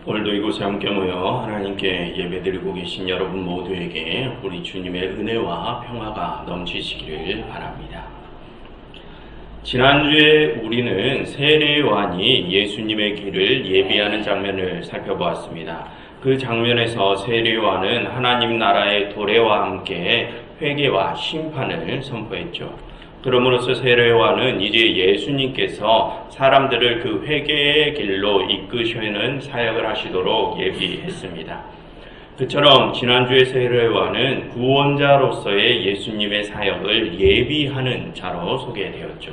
오늘도 이곳에 함께 모여 하나님께 예배드리고 계신 여러분 모두에게 우리 주님의 은혜와 평화가 넘치시기를 바랍니다. 지난주에 우리는 세례 요한이 예수님의 길을 예비하는 장면을 살펴보았습니다. 그 장면에서 세례 요한은 하나님 나라의 도래와 함께 회개와 심판을 선포했죠. 그러므로서 세례 요한은 이제 예수님께서 사람들을 그 회개의 길로 이끄시는 사역을 하시도록 예비했습니다. 그처럼 지난주에 세례 요한은 구원자로서의 예수님의 사역을 예비하는 자로 소개되었죠.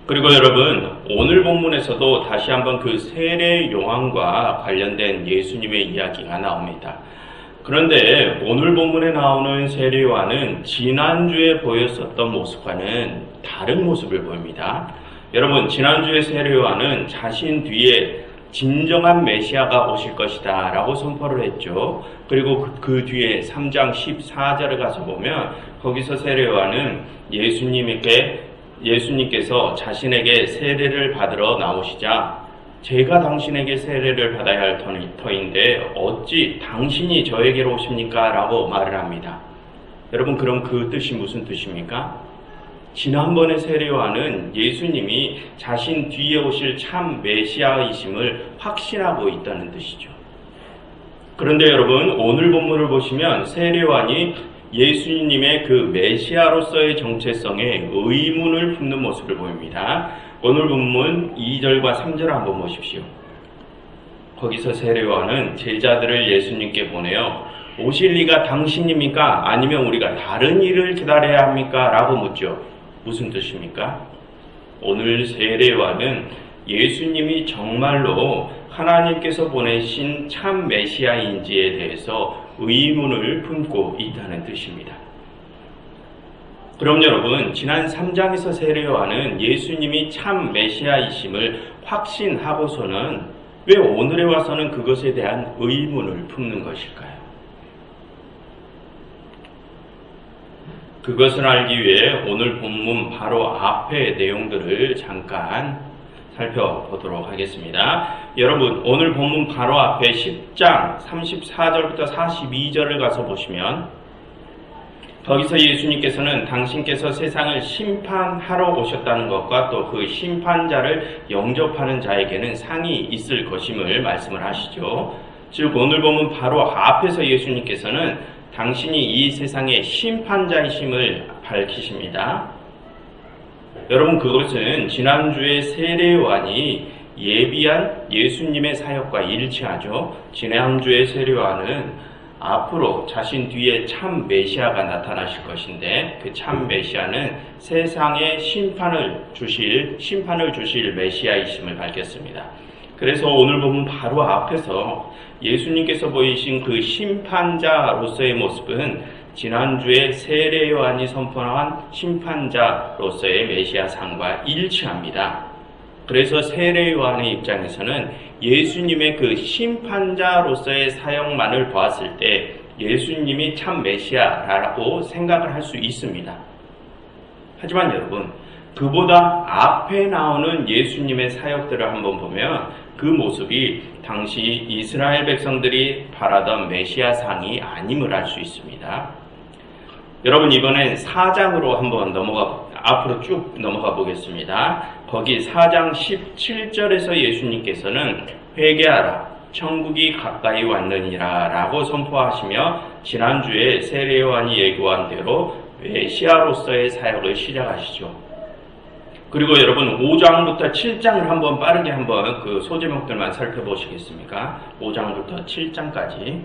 그리고 여러분, 오늘 본문에서도 다시 한번 그 세례 요한과 관련된 예수님의 이야기가 나옵니다. 그런데 오늘 본문에 나오는 세례 요한은 지난주에 보였었던 모습과는 다른 모습을 보입니다. 여러분, 지난주에 세례 요한은 자신 뒤에 진정한 메시아가 오실 것이다 라고 선포를 했죠. 그리고 그 뒤에 3장 14절을 가서 보면 거기서 세례 요한은 예수님께서 자신에게 세례를 받으러 나오시자 제가 당신에게 세례를 받아야 할 터인데 어찌 당신이 저에게로 오십니까? 라고 말을 합니다. 여러분, 그럼 그 뜻이 무슨 뜻입니까? 지난번에 세례 요한은 예수님이 자신 뒤에 오실 참 메시아이심을 확신하고 있다는 뜻이죠. 그런데 여러분, 오늘 본문을 보시면 세례 요한이 예수님의 그 메시아로서의 정체성에 의문을 품는 모습을 보입니다. 오늘 본문 2절과 3절을 한번 보십시오. 거기서 세례 요한은 제자들을 예수님께 보내요. 오실 이가 당신입니까? 아니면 우리가 다른 일을 기다려야 합니까? 라고 묻죠. 무슨 뜻입니까? 오늘 세례 요한은 예수님이 정말로 하나님께서 보내신 참 메시아인지에 대해서 의문을 품고 있다는 뜻입니다. 그럼 여러분, 지난 3장에서 세례 요한은 예수님이 참 메시아이심을 확신하고서는 왜 오늘에 와서는 그것에 대한 의문을 품는 것일까요? 그것을 알기 위해 오늘 본문 바로 앞의 내용들을 잠깐 살펴보도록 하겠습니다. 여러분, 오늘 본문 바로 앞에 10장 34절부터 42절을 가서 보시면 거기서 예수님께서는 당신께서 세상을 심판하러 오셨다는 것과 또 그 심판자를 영접하는 자에게는 상이 있을 것임을 말씀을 하시죠. 즉 오늘 보면 바로 앞에서 예수님께서는 당신이 이 세상의 심판자이심을 밝히십니다. 여러분, 그것은 지난주에 세례 요한이 예비한 예수님의 사역과 일치하죠. 지난주에 세례 요한은 앞으로 자신 뒤에 참 메시아가 나타나실 것인데 그 참 메시아는 세상에 심판을 주실 메시아이심을 밝혔습니다. 그래서 오늘 보면 바로 앞에서 예수님께서 보이신 그 심판자로서의 모습은 지난주에 세례 요한이 선포한 심판자로서의 메시아상과 일치합니다. 그래서 세례 요한의 입장에서는 예수님의 그 심판자로서의 사역만을 보았을 때 예수님이 참 메시아라고 생각을 할 수 있습니다. 하지만 여러분, 그보다 앞에 나오는 예수님의 사역들을 한번 보면 그 모습이 당시 이스라엘 백성들이 바라던 메시아상이 아님을 알 수 있습니다. 여러분, 이번엔 4장으로 한번 앞으로 쭉 넘어가 보겠습니다. 거기 4장 17절에서 예수님께서는 회개하라, 천국이 가까이 왔느니라 라고 선포하시며 지난주에 세례 요한이 예고한 대로 메시아로서의 사역을 시작하시죠. 그리고 여러분, 5장부터 7장을 한번 빠르게 한번 그 소제목들만 살펴보시겠습니까? 5장부터 7장까지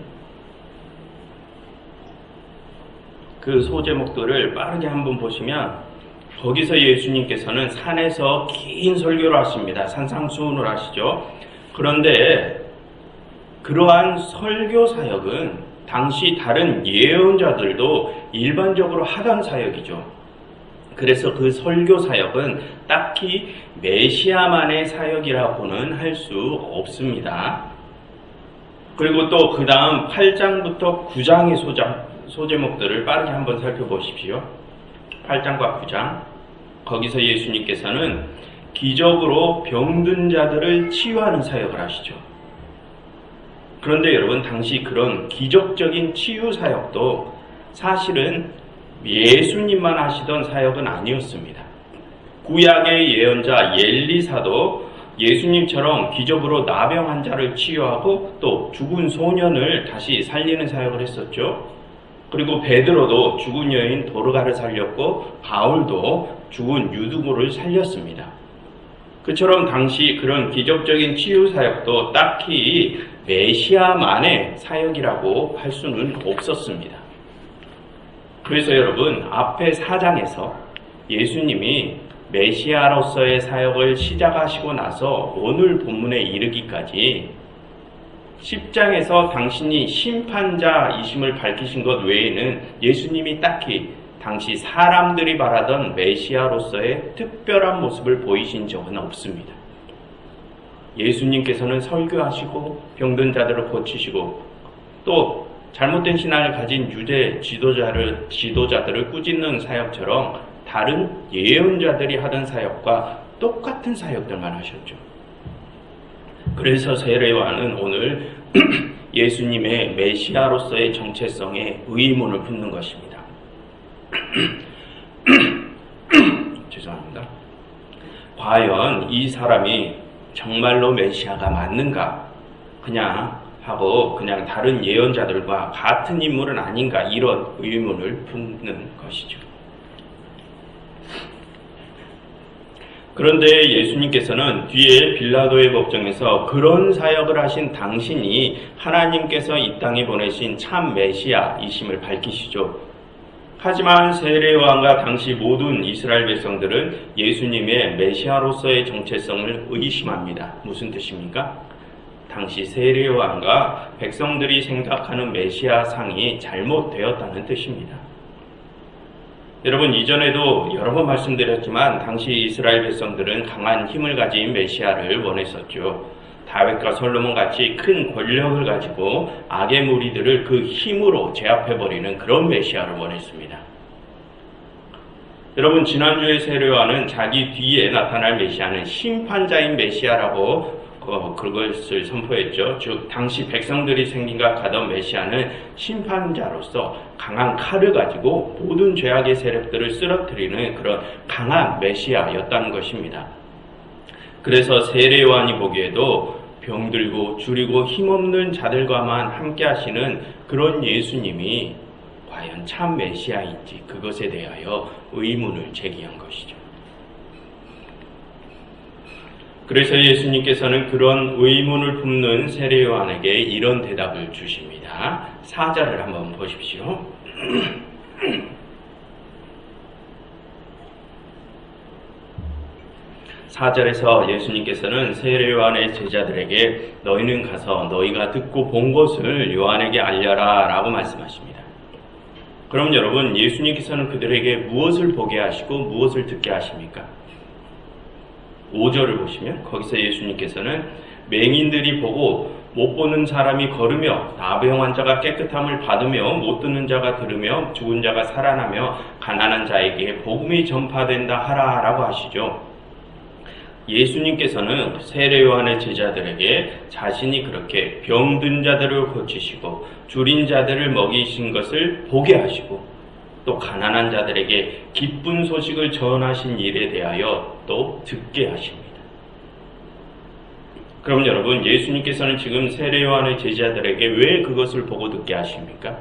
그 소제목들을 빠르게 한번 보시면 거기서 예수님께서는 산에서 긴 설교를 하십니다. 산상수훈을 하시죠. 그런데 그러한 설교 사역은 당시 다른 예언자들도 일반적으로 하던 사역이죠. 그래서 그 설교 사역은 딱히 메시아만의 사역이라고는 할 수 없습니다. 그리고 또 그 다음 8장부터 9장의 소제목들을 빠르게 한번 살펴보십시오. 8장과 9장. 거기서 예수님께서는 기적으로 병든 자들을 치유하는 사역을 하시죠. 그런데 여러분, 당시 그런 기적적인 치유 사역도 사실은 예수님만 하시던 사역은 아니었습니다. 구약의 예언자 엘리사도 예수님처럼 기적으로 나병 환자를 치유하고 또 죽은 소년을 다시 살리는 사역을 했었죠. 그리고 베드로도 죽은 여인 도르가를 살렸고 바울도 죽은 유두고를 살렸습니다. 그처럼 당시 그런 기적적인 치유 사역도 딱히 메시아만의 사역이라고 할 수는 없었습니다. 그래서 여러분, 앞에 4장에서 예수님이 메시아로서의 사역을 시작하시고 나서 오늘 본문에 이르기까지 10장에서 당신이 심판자이심을 밝히신 것 외에는 예수님이 딱히 당시 사람들이 바라던 메시아로서의 특별한 모습을 보이신 적은 없습니다. 예수님께서는 설교하시고 병든 자들을 고치시고 또 잘못된 신앙을 가진 유대 지도자들을 꾸짖는 사역처럼 다른 예언자들이 하던 사역과 똑같은 사역들만 하셨죠. 그래서 세례요한은 오늘 예수님의 메시아로서의 정체성에 의문을 품는 것입니다. 죄송합니다. 과연 이 사람이 정말로 메시아가 맞는가? 그냥 다른 예언자들과 같은 인물은 아닌가? 이런 의문을 품는 것이죠. 그런데 예수님께서는 뒤에 빌라도의 법정에서 그런 사역을 하신 당신이 하나님께서 이 땅에 보내신 참 메시아이심을 밝히시죠. 하지만 세례요한과 당시 모든 이스라엘 백성들은 예수님의 메시아로서의 정체성을 의심합니다. 무슨 뜻입니까? 당시 세례요한과 백성들이 생각하는 메시아상이 잘못되었다는 뜻입니다. 여러분, 이전에도 여러 번 말씀드렸지만 당시 이스라엘 백성들은 강한 힘을 가진 메시아를 원했었죠. 다윗과 솔로몬 같이 큰 권력을 가지고 악의 무리들을 그 힘으로 제압해버리는 그런 메시아를 원했습니다. 여러분, 지난주에 세례요한은 자기 뒤에 나타날 메시아는 심판자인 메시아라고 그것을 선포했죠. 즉 당시 백성들이 생각하던 메시아는 심판자로서 강한 칼을 가지고 모든 죄악의 세력들을 쓰러뜨리는 그런 강한 메시아였다는 것입니다. 그래서 세례요한이 보기에도 병들고 줄이고 힘없는 자들과만 함께 하시는 그런 예수님이 과연 참 메시아인지 그것에 대하여 의문을 제기한 것이죠. 그래서 예수님께서는 그런 의문을 품는 세례요한에게 이런 대답을 주십니다. 4절을 한번 보십시오. 4절에서 예수님께서는 세례요한의 제자들에게 너희는 가서 너희가 듣고 본 것을 요한에게 알려라 라고 말씀하십니다. 그럼 여러분, 예수님께서는 그들에게 무엇을 보게 하시고 무엇을 듣게 하십니까? 5절을 보시면 거기서 예수님께서는 맹인들이 보고 못 보는 사람이 걸으며 나병 환자가 깨끗함을 받으며 못 듣는 자가 들으며 죽은 자가 살아나며 가난한 자에게 복음이 전파된다 하라라고 하시죠. 예수님께서는 세례요한의 제자들에게 자신이 그렇게 병든 자들을 고치시고 줄인 자들을 먹이신 것을 보게 하시고 또 가난한 자들에게 기쁜 소식을 전하신 일에 대하여 또 듣게 하십니다. 그럼 여러분, 예수님께서는 지금 세례요한의 제자들에게 왜 그것을 보고 듣게 하십니까?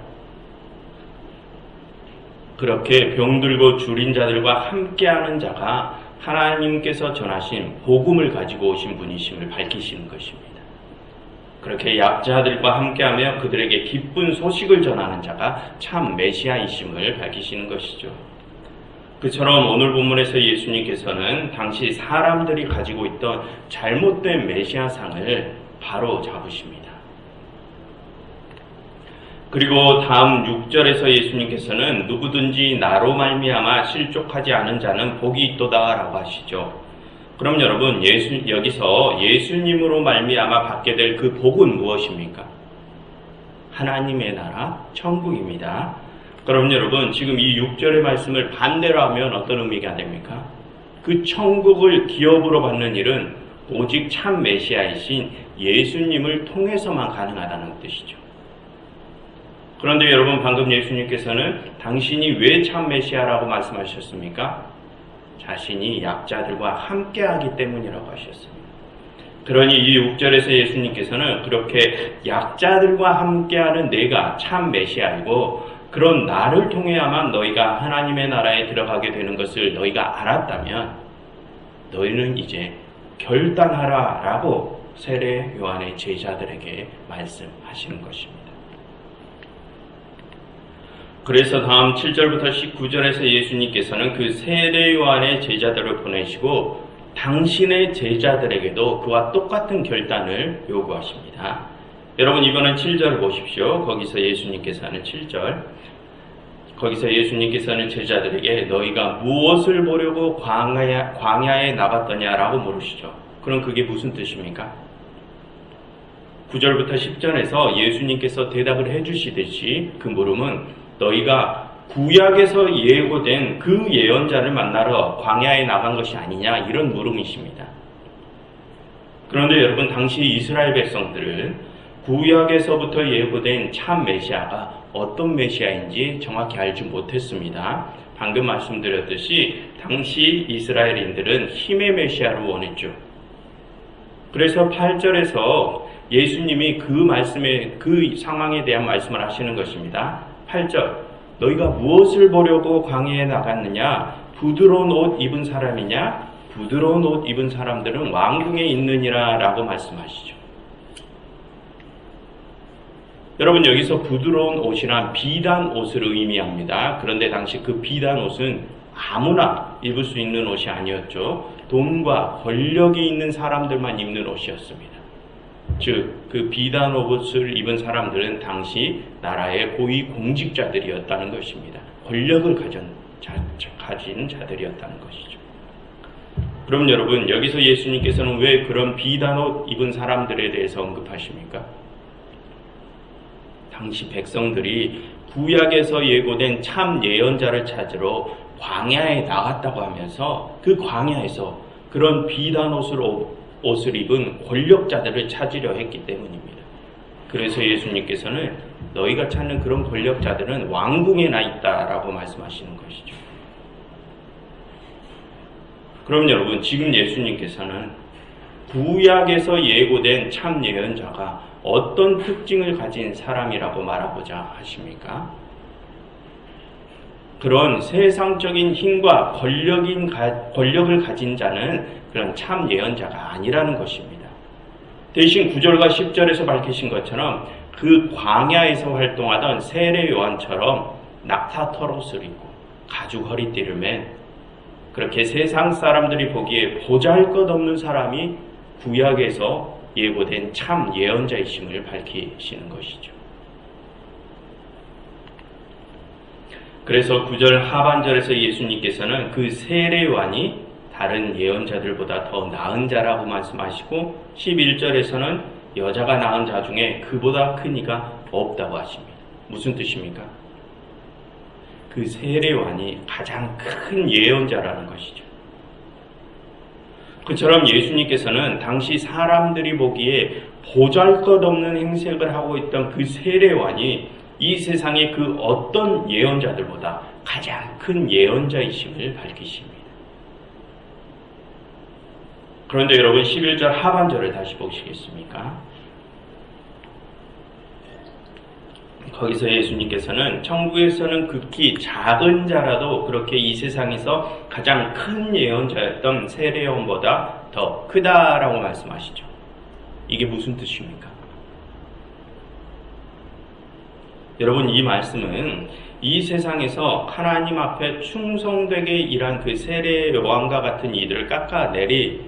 그렇게 병들고 줄인 자들과 함께하는 자가 하나님께서 전하신 복음을 가지고 오신 분이심을 밝히시는 것입니다. 그렇게 약자들과 함께하며 그들에게 기쁜 소식을 전하는 자가 참 메시아이심을 밝히시는 것이죠. 그처럼 오늘 본문에서 예수님께서는 당시 사람들이 가지고 있던 잘못된 메시아상을 바로 잡으십니다. 그리고 다음 6절에서 예수님께서는 누구든지 나로 말미암아 실족하지 않은 자는 복이 있도다 라고 하시죠. 그럼 여러분, 여기서 예수님으로 말미암아 받게 될 그 복은 무엇입니까? 하나님의 나라, 천국입니다. 그럼 여러분, 지금 이 6절의 말씀을 반대로 하면 어떤 의미가 됩니까? 그 천국을 기업으로 받는 일은 오직 참 메시아이신 예수님을 통해서만 가능하다는 뜻이죠. 그런데 여러분, 방금 예수님께서는 당신이 왜 참 메시아라고 말씀하셨습니까? 자신이 약자들과 함께하기 때문이라고 하셨습니다. 그러니 이 6절에서 예수님께서는 그렇게 약자들과 함께하는 내가 참 메시아이고 그런 나를 통해야만 너희가 하나님의 나라에 들어가게 되는 것을 너희가 알았다면 너희는 이제 결단하라 라고 세례 요한의 제자들에게 말씀하시는 것입니다. 그래서 다음 7절부터 19절에서 예수님께서는 그 세례 요한의 제자들을 보내시고 당신의 제자들에게도 그와 똑같은 결단을 요구하십니다. 여러분, 이번엔 7절을 보십시오. 거기서 예수님께서는 7절, 거기서 예수님께서는 제자들에게 너희가 무엇을 보려고 광야에 나갔더냐라고 물으시죠. 그럼 그게 무슨 뜻입니까? 9절부터 10절에서 예수님께서 대답을 해주시듯이 그 물음은 너희가 구약에서 예고된 그 예언자를 만나러 광야에 나간 것이 아니냐, 이런 물음이십니다. 그런데 여러분, 당시 이스라엘 백성들은 구약에서부터 예고된 참 메시아가 어떤 메시아인지 정확히 알지 못했습니다. 방금 말씀드렸듯이 당시 이스라엘인들은 힘의 메시아를 원했죠. 그래서 8절에서 예수님이 그 상황에 대한 말씀을 하시는 것입니다. 8절, 너희가 무엇을 보려고 광야에 나갔느냐? 부드러운 옷 입은 사람이냐? 부드러운 옷 입은 사람들은 왕궁에 있느니라 라고 말씀하시죠. 여러분, 여기서 부드러운 옷이란 비단 옷을 의미합니다. 그런데 당시 그 비단 옷은 아무나 입을 수 있는 옷이 아니었죠. 돈과 권력이 있는 사람들만 입는 옷이었습니다. 즉, 그 비단 옷을 입은 사람들은 당시 나라의 고위 공직자들이었다는 것입니다. 권력을 가진 자들이었다는 것이죠. 그럼 여러분, 여기서 예수님께서는 왜 그런 비단 옷 입은 사람들에 대해서 언급하십니까? 당시 백성들이 구약에서 예고된 참 예언자를 찾으러 광야에 나갔다고 하면서 그 광야에서 그런 비단 옷을 입은 권력자들을 찾으려 했기 때문입니다. 그래서 예수님께서는 너희가 찾는 그런 권력자들은 왕궁에나 있다라고 말씀하시는 것이죠. 그럼 여러분, 지금 예수님께서는 구약에서 예고된 참 예언자가 어떤 특징을 가진 사람이라고 말하고자 하십니까? 그런 세상적인 힘과 권력을 가진 자는 그런 참 예언자가 아니라는 것입니다. 대신 9절과 10절에서 밝히신 것처럼 그 광야에서 활동하던 세례 요한처럼 낙타털옷을 입고 가죽 허리띠를 맨 그렇게 세상 사람들이 보기에 보잘것없는 사람이 구약에서 예고된 참 예언자이심을 밝히시는 것이죠. 그래서 9절 하반절에서 예수님께서는 그 세례 요한이 다른 예언자들보다 더 나은 자라고 말씀하시고 11절에서는 여자가 낳은 자 중에 그보다 큰 이가 없다고 하십니다. 무슨 뜻입니까? 그 세례 요한이 가장 큰 예언자라는 것이죠. 그처럼 예수님께서는 당시 사람들이 보기에 보잘것없는 행색을 하고 있던 그 세례 요한이 이 세상의 그 어떤 예언자들보다 가장 큰 예언자이심을 밝히십니다. 그런데 여러분, 11절 하반절을 다시 보시겠습니까? 거기서 예수님께서는 천국에서는 극히 작은 자라도 그렇게 이 세상에서 가장 큰 예언자였던 세례 요한보다 더 크다라고 말씀하시죠. 이게 무슨 뜻입니까? 여러분, 이 말씀은 이 세상에서 하나님 앞에 충성되게 일한 그 세례 요한과 같은 이들을 깎아내리시는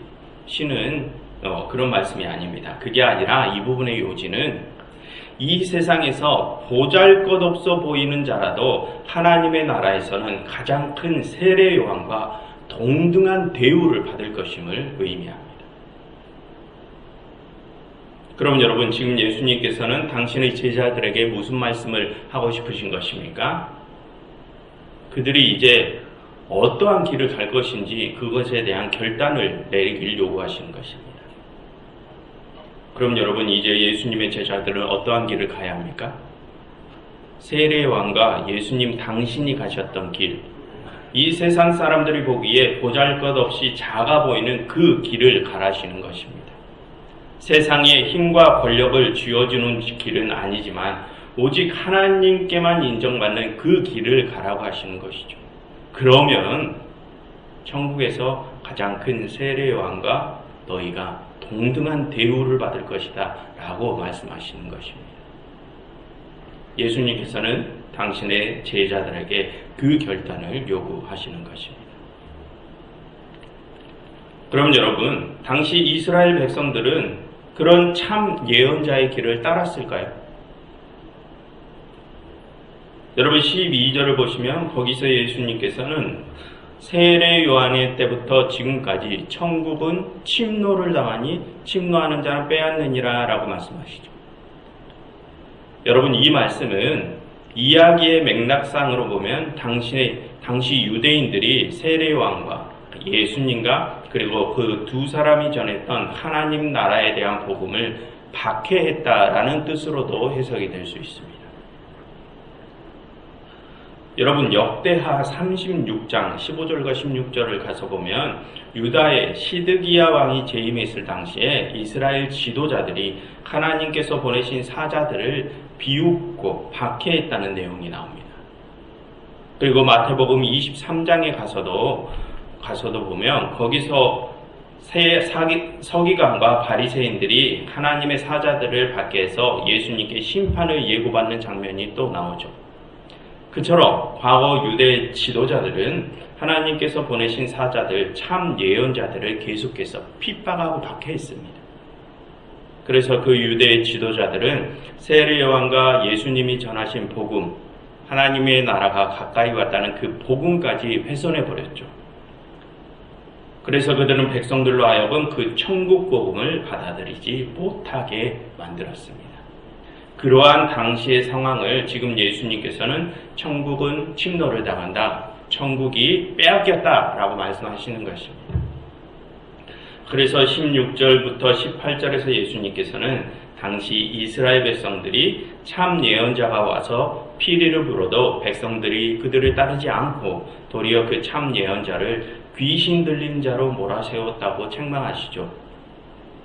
그런 말씀이 아닙니다. 그게 아니라 이 부분의 요지는 이 세상에서 보잘것없어 보이는 자라도 하나님의 나라에서는 가장 큰 세례 요한과 동등한 대우를 받을 것임을 의미합니다. 그럼 여러분, 지금 예수님께서는 당신의 제자들에게 무슨 말씀을 하고 싶으신 것입니까? 그들이 이제 어떠한 길을 갈 것인지 그것에 대한 결단을 내리길 요구하시는 것입니다. 그럼 여러분, 이제 예수님의 제자들은 어떠한 길을 가야 합니까? 세례의 왕과 예수님 당신이 가셨던 길, 이 세상 사람들이 보기에 보잘것없이 작아 보이는 그 길을 가라시는 것입니다. 세상에 힘과 권력을 쥐어주는 길은 아니지만 오직 하나님께만 인정받는 그 길을 가라고 하시는 것이죠. 그러면 천국에서 가장 큰 세례의 왕과 너희가 동등한 대우를 받을 것이다 라고 말씀하시는 것입니다. 예수님께서는 당신의 제자들에게 그 결단을 요구하시는 것입니다. 그럼 여러분, 당시 이스라엘 백성들은 그런 참 예언자의 길을 따랐을까요? 여러분, 12절을 보시면 거기서 예수님께서는 세례 요한의 때부터 지금까지 천국은 침노를 당하니 침노하는 자는 빼앗느니라 라고 말씀하시죠. 여러분, 이 말씀은 이야기의 맥락상으로 보면 당시 유대인들이 세례 요한과 예수님과 그리고 그 두 사람이 전했던 하나님 나라에 대한 복음을 박해했다라는 뜻으로도 해석이 될 수 있습니다. 여러분, 역대하 36장 15절과 16절을 가서 보면 유다의 시드기야 왕이 재임했을 당시에 이스라엘 지도자들이 하나님께서 보내신 사자들을 비웃고 박해했다는 내용이 나옵니다. 그리고 마태복음 23장에 가서도 보면 거기서 서기관과 바리새인들이 하나님의 사자들을 박해해서 예수님께 심판을 예고받는 장면이 또 나오죠. 그처럼 과거 유대 지도자들은 하나님께서 보내신 사자들, 참 예언자들을 계속해서 핍박하고 박해했습니다. 그래서 그 유대 지도자들은 세례 요한과 예수님이 전하신 복음, 하나님의 나라가 가까이 왔다는 그 복음까지 훼손해 버렸죠. 그래서 그들은 백성들로 하여금 그 천국 복음을 받아들이지 못하게 만들었습니다. 그러한 당시의 상황을 지금 예수님께서는 천국은 침노를 당한다, 천국이 빼앗겼다 라고 말씀하시는 것입니다. 그래서 16절부터 18절에서 예수님께서는 당시 이스라엘 백성들이 참 예언자가 와서 피리를 불어도 백성들이 그들을 따르지 않고 도리어 그 참 예언자를 귀신 들린 자로 몰아세웠다고 책망하시죠.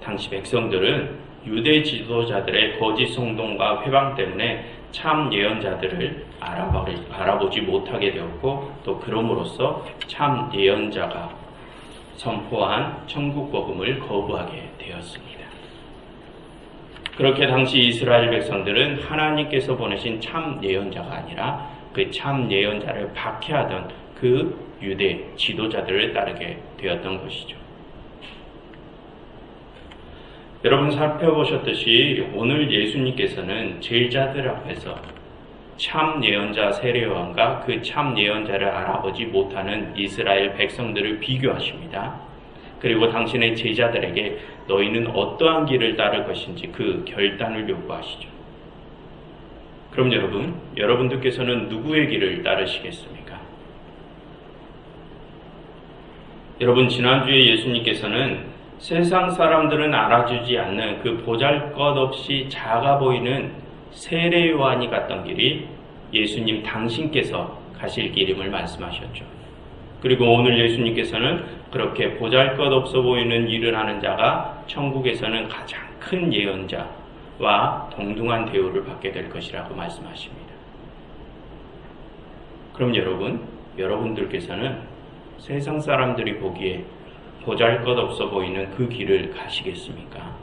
당시 백성들은 유대 지도자들의 거짓 성동과 회방 때문에 참 예언자들을 알아보지 못하게 되었고, 또 그럼으로써 참 예언자가 선포한 천국 복음을 거부하게 되었습니다. 그렇게 당시 이스라엘 백성들은 하나님께서 보내신 참 예언자가 아니라 그 참 예언자를 박해하던 그 유대 지도자들을 따르게 되었던 것이죠. 여러분, 살펴보셨듯이 오늘 예수님께서는 제자들 앞에서 참 예언자 세례 요한과 그 참 예언자를 알아보지 못하는 이스라엘 백성들을 비교하십니다. 그리고 당신의 제자들에게 너희는 어떠한 길을 따를 것인지 그 결단을 요구하시죠. 그럼 여러분들께서는 누구의 길을 따르시겠습니까? 여러분, 지난주에 예수님께서는 세상 사람들은 알아주지 않는 그 보잘것없이 작아 보이는 세례 요한이 갔던 길이 예수님 당신께서 가실 길임을 말씀하셨죠. 그리고 오늘 예수님께서는 그렇게 보잘것없어 보이는 일을 하는 자가 천국에서는 가장 큰 예언자와 동등한 대우를 받게 될 것이라고 말씀하십니다. 그럼 여러분들께서는 세상 사람들이 보기에 보잘것없어 보이는 그 길을 가시겠습니까?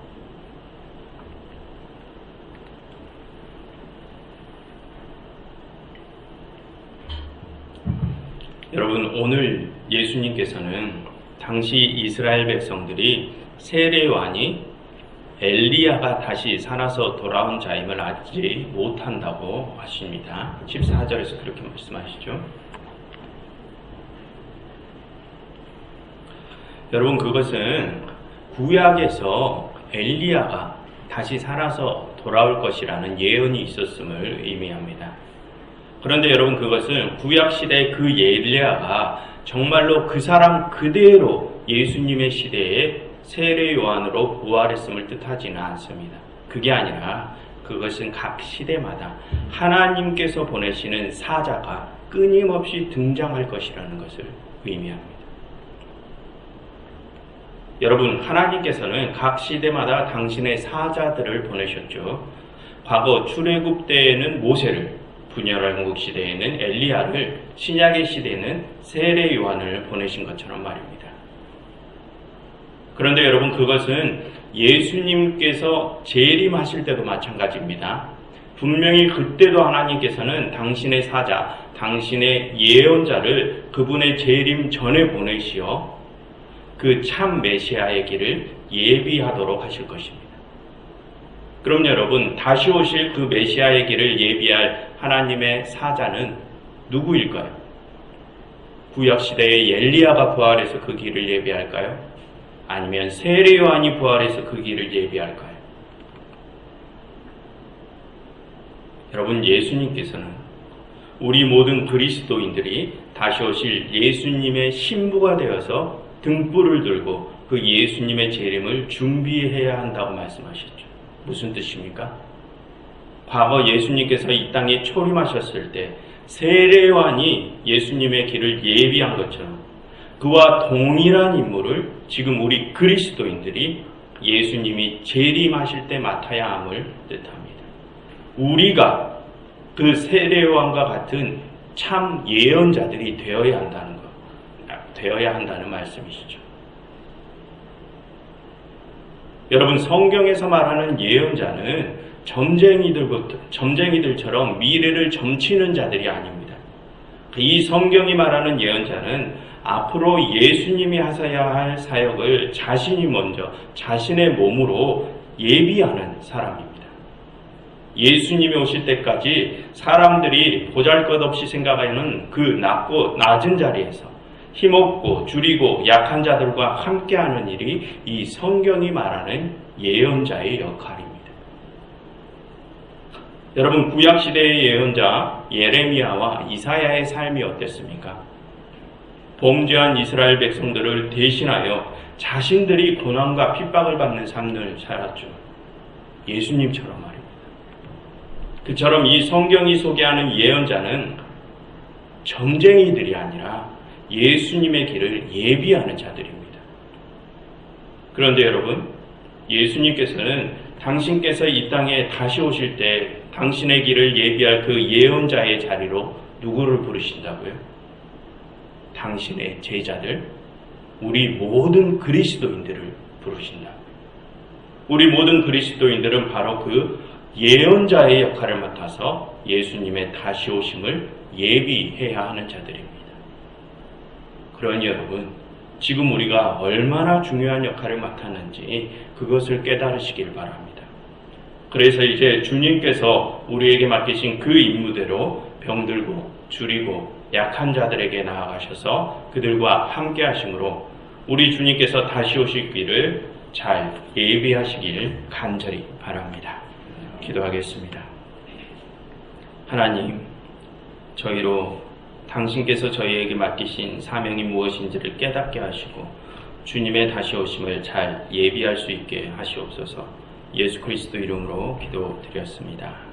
여러분, 오늘 예수님께서는 당시 이스라엘 백성들이 세례 요한이 엘리야가 다시 살아서 돌아온 자임을 알지 못한다고 하십니다. 14절에서 그렇게 말씀하시죠. 여러분, 그것은 구약에서 엘리야가 다시 살아서 돌아올 것이라는 예언이 있었음을 의미합니다. 그런데 여러분, 그것은 구약시대 그 엘리야가 정말로 그 사람 그대로 예수님의 시대에 세례 요한으로 부활했음을 뜻하지는 않습니다. 그게 아니라 그것은 각 시대마다 하나님께서 보내시는 사자가 끊임없이 등장할 것이라는 것을 의미합니다. 여러분, 하나님께서는 각 시대마다 당신의 사자들을 보내셨죠. 과거 출애굽 때에는 모세를, 분열왕국 시대에는 엘리야를, 신약의 시대에는 세례 요한을 보내신 것처럼 말입니다. 그런데 여러분, 그것은 예수님께서 재림하실 때도 마찬가지입니다. 분명히 그때도 하나님께서는 당신의 사자, 당신의 예언자를 그분의 재림 전에 보내시어 그 참 메시아의 길을 예비하도록 하실 것입니다. 그럼 여러분, 다시 오실 그 메시아의 길을 예비할 하나님의 사자는 누구일까요? 구약시대의 엘리야가 부활해서 그 길을 예비할까요? 아니면 세례 요한이 부활해서 그 길을 예비할까요? 여러분, 예수님께서는 우리 모든 그리스도인들이 다시 오실 예수님의 신부가 되어서 등불을 들고 그 예수님의 재림을 준비해야 한다고 말씀하셨죠. 무슨 뜻입니까? 과거 예수님께서 이 땅에 초림하셨을 때 세례 요한이 예수님의 길을 예비한 것처럼 그와 동일한 임무를 지금 우리 그리스도인들이 예수님이 재림하실 때 맡아야 함을 뜻합니다. 우리가 그 세례 요한과 같은 참 예언자들이 되어야 한다는 말씀이시죠. 여러분, 성경에서 말하는 예언자는 점쟁이들처럼 미래를 점치는 자들이 아닙니다. 이 성경이 말하는 예언자는 앞으로 예수님이 하셔야 할 사역을 자신이 먼저 자신의 몸으로 예비하는 사람입니다. 예수님이 오실 때까지 사람들이 보잘것없이 생각하는 그 낮고 낮은 자리에서 힘없고 줄이고 약한 자들과 함께하는 일이 이 성경이 말하는 예언자의 역할입니다. 여러분, 구약시대의 예언자 예레미야와 이사야의 삶이 어땠습니까? 범죄한 이스라엘 백성들을 대신하여 자신들이 고난과 핍박을 받는 삶을 살았죠. 예수님처럼 말입니다. 그처럼 이 성경이 소개하는 예언자는 점쟁이들이 아니라 예수님의 길을 예비하는 자들입니다. 그런데 여러분, 예수님께서는 당신께서 이 땅에 다시 오실 때 당신의 길을 예비할 그 예언자의 자리로 누구를 부르신다고요? 당신의 제자들, 우리 모든 그리스도인들을 부르신다고요. 우리 모든 그리스도인들은 바로 그 예언자의 역할을 맡아서 예수님의 다시 오심을 예비해야 하는 자들입니다. 그러니 여러분, 지금 우리가 얼마나 중요한 역할을 맡았는지 그것을 깨달으시길 바랍니다. 그래서 이제 주님께서 우리에게 맡기신 그 임무대로 병들고 줄이고 약한 자들에게 나아가셔서 그들과 함께 하심으로 우리 주님께서 다시 오실 길을 잘 예비하시길 간절히 바랍니다. 기도하겠습니다. 하나님, 저희로 당신께서 저희에게 맡기신 사명이 무엇인지를 깨닫게 하시고 주님의 다시 오심을 잘 예비할 수 있게 하시옵소서. 예수 그리스도 이름으로 기도드렸습니다.